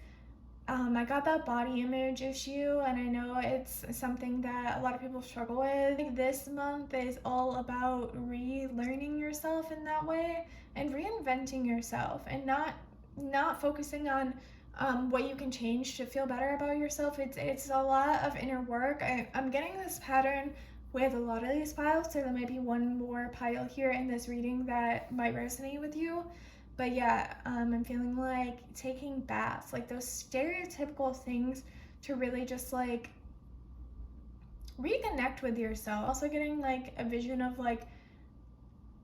I got that body image issue, and I know it's something that a lot of people struggle with. Like this month is all about relearning yourself in that way and reinventing yourself, and not focusing on what you can change to feel better about yourself. It's a lot of inner work. I'm getting this pattern with a lot of these piles, so there might be one more pile here in this reading that might resonate with you. But yeah, I'm feeling like taking baths, like those stereotypical things to really just like reconnect with yourself. Also getting like a vision of like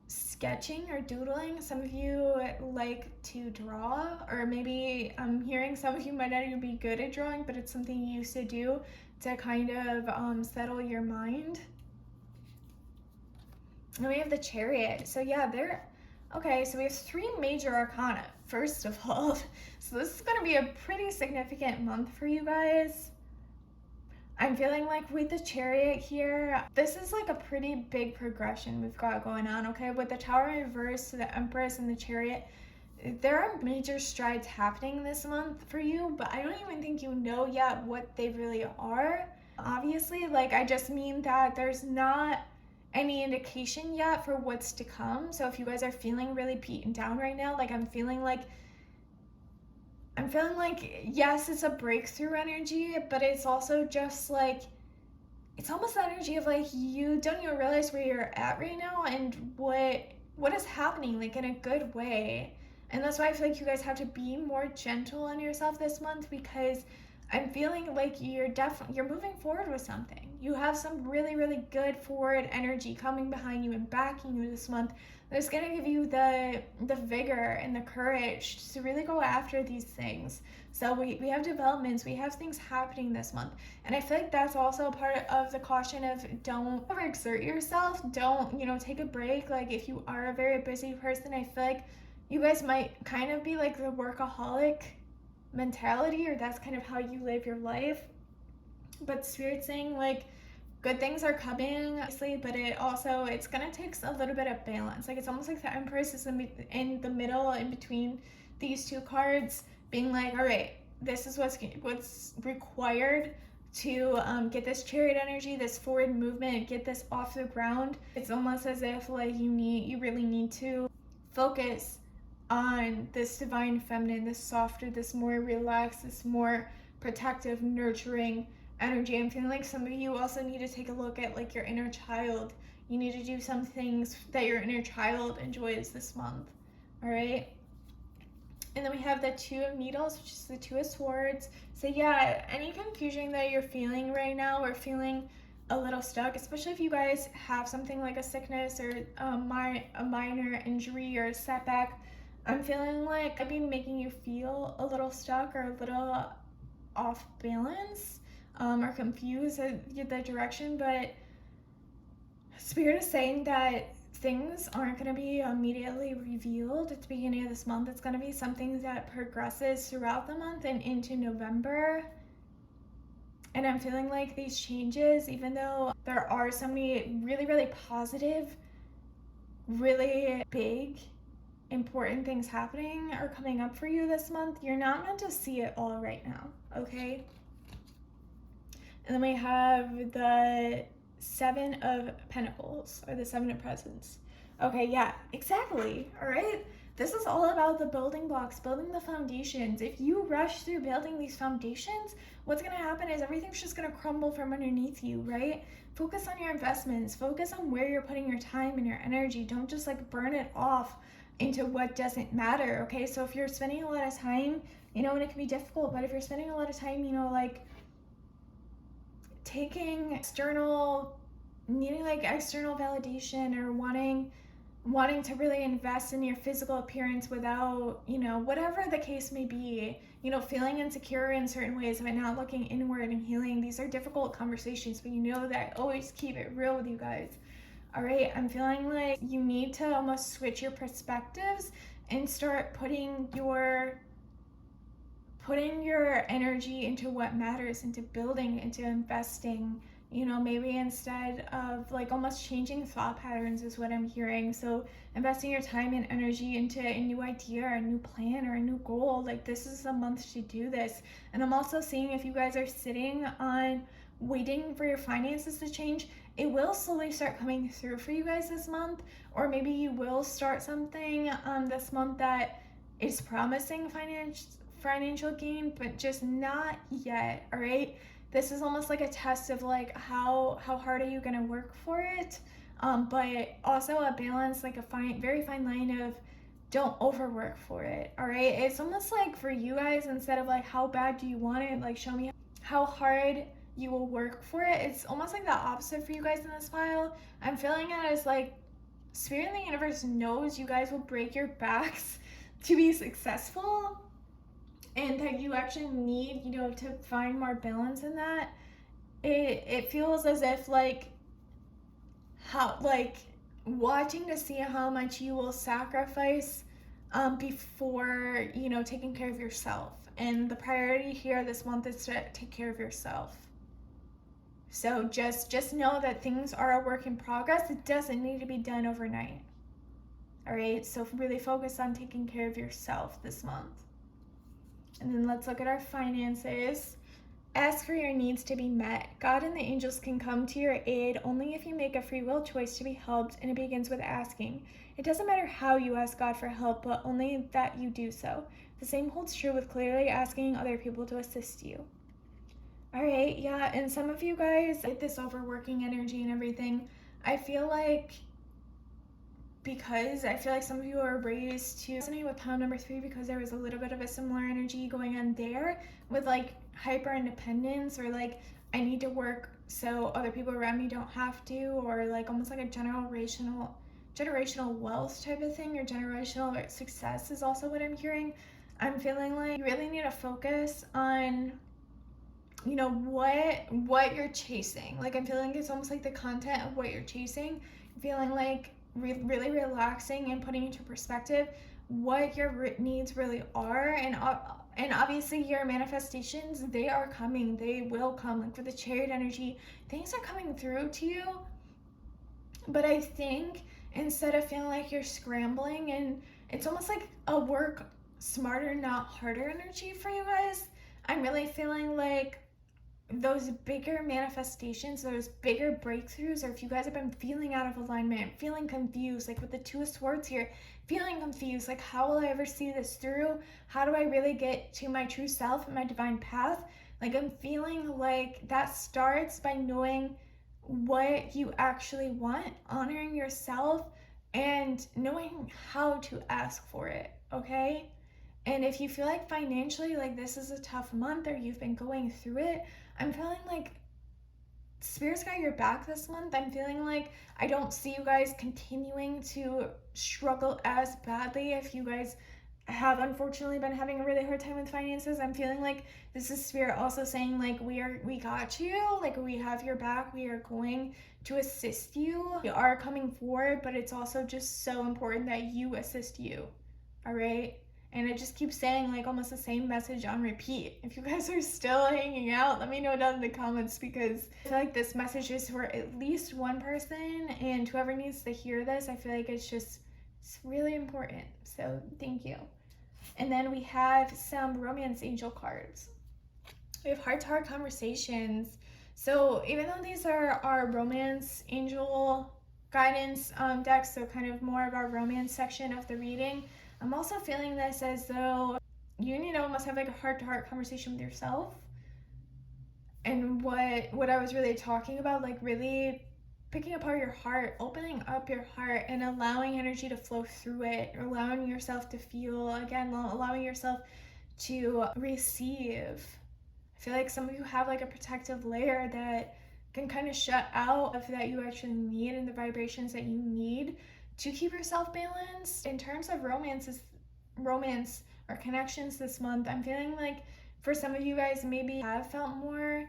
sketching or doodling. Some of you like to draw, or maybe I'm hearing some of you might not even be good at drawing, but it's something you used to do to kind of settle your mind. And we have the Chariot. So yeah, okay, so we have 3 major arcana, first of all. So this is going to be a pretty significant month for you guys. I'm feeling like with the Chariot here, this is like a pretty big progression we've got going on, okay? With the Tower in reverse, the Empress, and the Chariot, there are major strides happening this month for you, but I don't even think you know yet what they really are. Obviously, like I just mean that there's not any indication yet for what's to come. So if you guys are feeling really beaten down right now, like I'm feeling like yes, it's a breakthrough energy, but it's also just like it's almost the energy of like you don't even realize where you're at right now and what is happening, like in a good way. And that's why I feel like you guys have to be more gentle on yourself this month, because I'm feeling like you're moving forward with something. You have some really, really good forward energy coming behind you and backing you this month. That's going to give you the vigor and the courage to really go after these things. So we have developments, we have things happening this month. And I feel like that's also part of the caution of don't overexert yourself. Don't, take a break. Like if you are a very busy person, I feel like you guys might kind of be like the workaholic mentality, or that's kind of how you live your life. But Spirit's saying like good things are coming, obviously, but it's gonna take a little bit of balance. Like it's almost like the Empress is in the middle, in between these 2 cards, being like, all right, this is what's required to get this Chariot energy, this forward movement, get this off the ground. It's almost as if like you really need to focus on this divine feminine, this softer, this more relaxed, this more protective, nurturing energy. I'm feeling like some of you also need to take a look at like your inner child. You need to do some things that your inner child enjoys this month. All right. And then we have the 2 of Needles, which is the 2 of Swords. So yeah, any confusion that you're feeling right now, or feeling a little stuck, especially if you guys have something like a sickness or a minor injury or a setback, I'm feeling like I'd be making you feel a little stuck or a little off balance, or confused at the direction. But Spirit is saying that things aren't going to be immediately revealed at the beginning of this month. It's going to be something that progresses throughout the month and into November. And I'm feeling like these changes, even though there are so many really, really positive, really big, important things happening or coming up for you this month, you're not meant to see it all right now, okay? And then we have the 7 of Pentacles, or the 7 of Presents. Okay, yeah, exactly, all right? This is all about the building blocks, building the foundations. If you rush through building these foundations, what's gonna happen is everything's just gonna crumble from underneath you, right? Focus on your investments, focus on where you're putting your time and your energy. Don't just like burn it off into what doesn't matter, okay? So if you're spending a lot of time, and it can be difficult, but if you're spending a lot of time, like taking needing like external validation, or wanting wanting to really invest in your physical appearance without, whatever the case may be, feeling insecure in certain ways by not looking inward and healing. These are difficult conversations, but that I always keep it real with you guys. All right, I'm feeling like you need to almost switch your perspectives and start putting your energy into what matters, into building, into investing. Maybe instead of like almost changing thought patterns is what I'm hearing. So investing your time and energy into a new idea or a new plan or a new goal, like this is the month to do this. And I'm also seeing if you guys are sitting on waiting for your finances to change, it will slowly start coming through for you guys this month. Or maybe you will start something this month that is promising financial gain, but just not yet. All right, this is almost like a test of like how hard are you going to work for it, but also a balance, like a very fine line of don't overwork for it. All right, it's almost like for you guys, instead of like how bad do you want it, like show me how hard you will work for it, it's almost like the opposite for you guys in this file. I'm feeling it as like Spirit in the universe knows you guys will break your backs to be successful, and that you actually need, to find more balance in that. It feels as if like watching to see how much you will sacrifice before taking care of yourself. And the priority here this month is to take care of yourself. So just know that things are a work in progress. It doesn't need to be done overnight. All right, so really focus on taking care of yourself this month. And then let's look at our finances. Ask for your needs to be met. God and the angels can come to your aid only if you make a free will choice to be helped, and it begins with asking. It doesn't matter how you ask God for help, but only that you do so. The same holds true with clearly asking other people to assist you. All right, yeah, and some of you guys get this overworking energy and everything. I feel like some of you are raised to resonate with pound number 3, because there was a little bit of a similar energy going on there with like hyper independence, or like I need to work so other people around me don't have to, or like almost like a generational wealth type of thing, or generational success is also what I'm hearing. I'm feeling like you really need to focus on what you're chasing. Like I'm feeling it's almost like the content of what you're chasing. I'm feeling like really relaxing and putting into perspective what your needs really are, and obviously your manifestations, they are coming, they will come. Like for the Chariot energy, things are coming through to you, but I think instead of feeling like you're scrambling, and it's almost like a work smarter not harder energy for you guys, I'm really feeling like those bigger manifestations, those bigger breakthroughs, or if you guys have been feeling out of alignment, feeling confused, like with the Two of Swords here, feeling confused, like how will I ever see this through? How do I really get to my true self and my divine path? Like I'm feeling like that starts by knowing what you actually want, honoring yourself, and knowing how to ask for it, okay? And if you feel like financially, like this is a tough month, or you've been going through it, I'm feeling like Spirit's got your back this month. I'm feeling like I don't see you guys continuing to struggle as badly if you guys have unfortunately been having a really hard time with finances. I'm feeling like this is Spirit also saying like we got you, like we have your back, we are going to assist you. We are coming forward, but it's also just so important that you assist you. All right? And it just keeps saying like almost the same message on repeat. If you guys are still hanging out, let me know down in the comments, because I feel like this message is for at least one person, and whoever needs to hear this, I feel like it's really important. So thank you. And then we have some romance angel cards. We have heart-to-heart conversations. So even though these are our romance angel guidance decks, so kind of more of our romance section of the reading, I'm also feeling this as though you need to almost have like a heart-to-heart conversation with yourself. And what I was really talking about, like really picking apart your heart, opening up your heart, and allowing energy to flow through it, allowing yourself to feel, again, allowing yourself to receive. I feel like some of you have like a protective layer that can kind of shut out that you actually need, and the vibrations that you need to keep yourself balanced. In terms of romance or connections this month, I'm feeling like for some of you guys maybe have felt more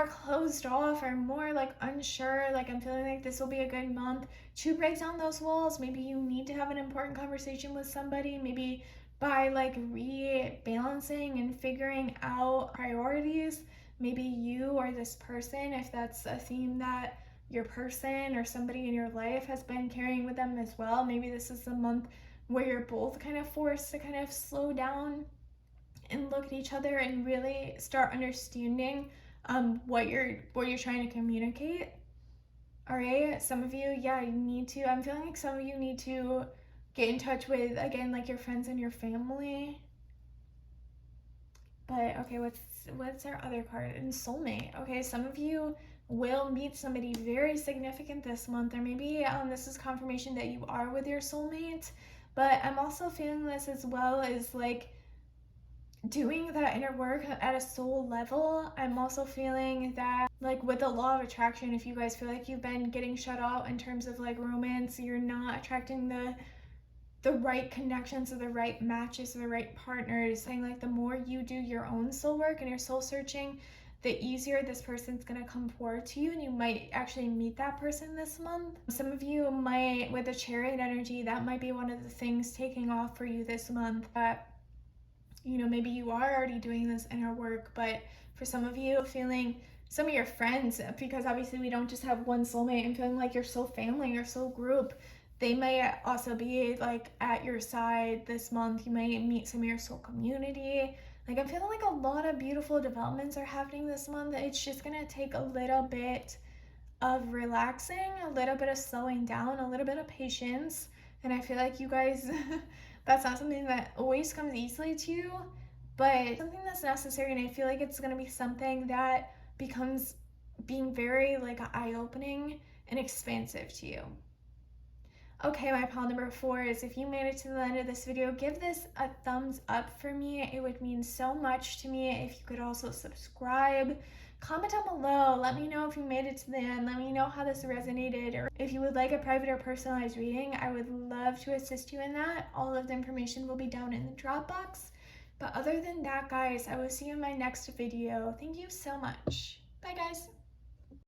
closed off or more like unsure. Like I'm feeling like this will be a good month to break down those walls. Maybe you need to have an important conversation with somebody, maybe by like rebalancing and figuring out priorities. Maybe you or this person, if that's a theme that your person or somebody in your life has been carrying with them as well, maybe this is the month where you're both kind of forced to kind of slow down and look at each other and really start understanding what you're trying to communicate. All right, some of you, yeah, you need to, I'm feeling like some of you need to get in touch with, again, like your friends and your family. But okay, what's our other card? And soulmate. Okay, some of you will meet somebody very significant this month, or maybe this is confirmation that you are with your soulmate. But I'm also feeling this as well as like doing that inner work at a soul level. I'm also feeling that like with the law of attraction, if you guys feel like you've been getting shut out in terms of like romance, you're not attracting the right connections or the right matches or the right partners, saying like the more you do your own soul work and your soul searching, the easier this person's gonna come forward to you, and you might actually meet that person this month. Some of you might, with the Chariot energy, that might be one of the things taking off for you this month. That, you know, maybe you are already doing this inner work, but for some of you, feeling some of your friends, because obviously we don't just have one soulmate, and feeling like your soul family, your soul group, they may also be like at your side this month. You may meet some of your soul community. Like I'm feeling like a lot of beautiful developments are happening this month. It's just gonna take a little bit of relaxing, a little bit of slowing down, a little bit of patience. And I feel like you guys, that's not something that always comes easily to you, but something that's necessary. And I feel like it's gonna be something that becomes being very like eye-opening and expansive to you. Okay, my pile number 4 is, if you made it to the end of this video, give this a thumbs up for me. It would mean so much to me if you could also subscribe. Comment down below. Let me know if you made it to the end. Let me know how this resonated, or if you would like a private or personalized reading. I would love to assist you in that. All of the information will be down in the drop box. But other than that, guys, I will see you in my next video. Thank you so much. Bye, guys.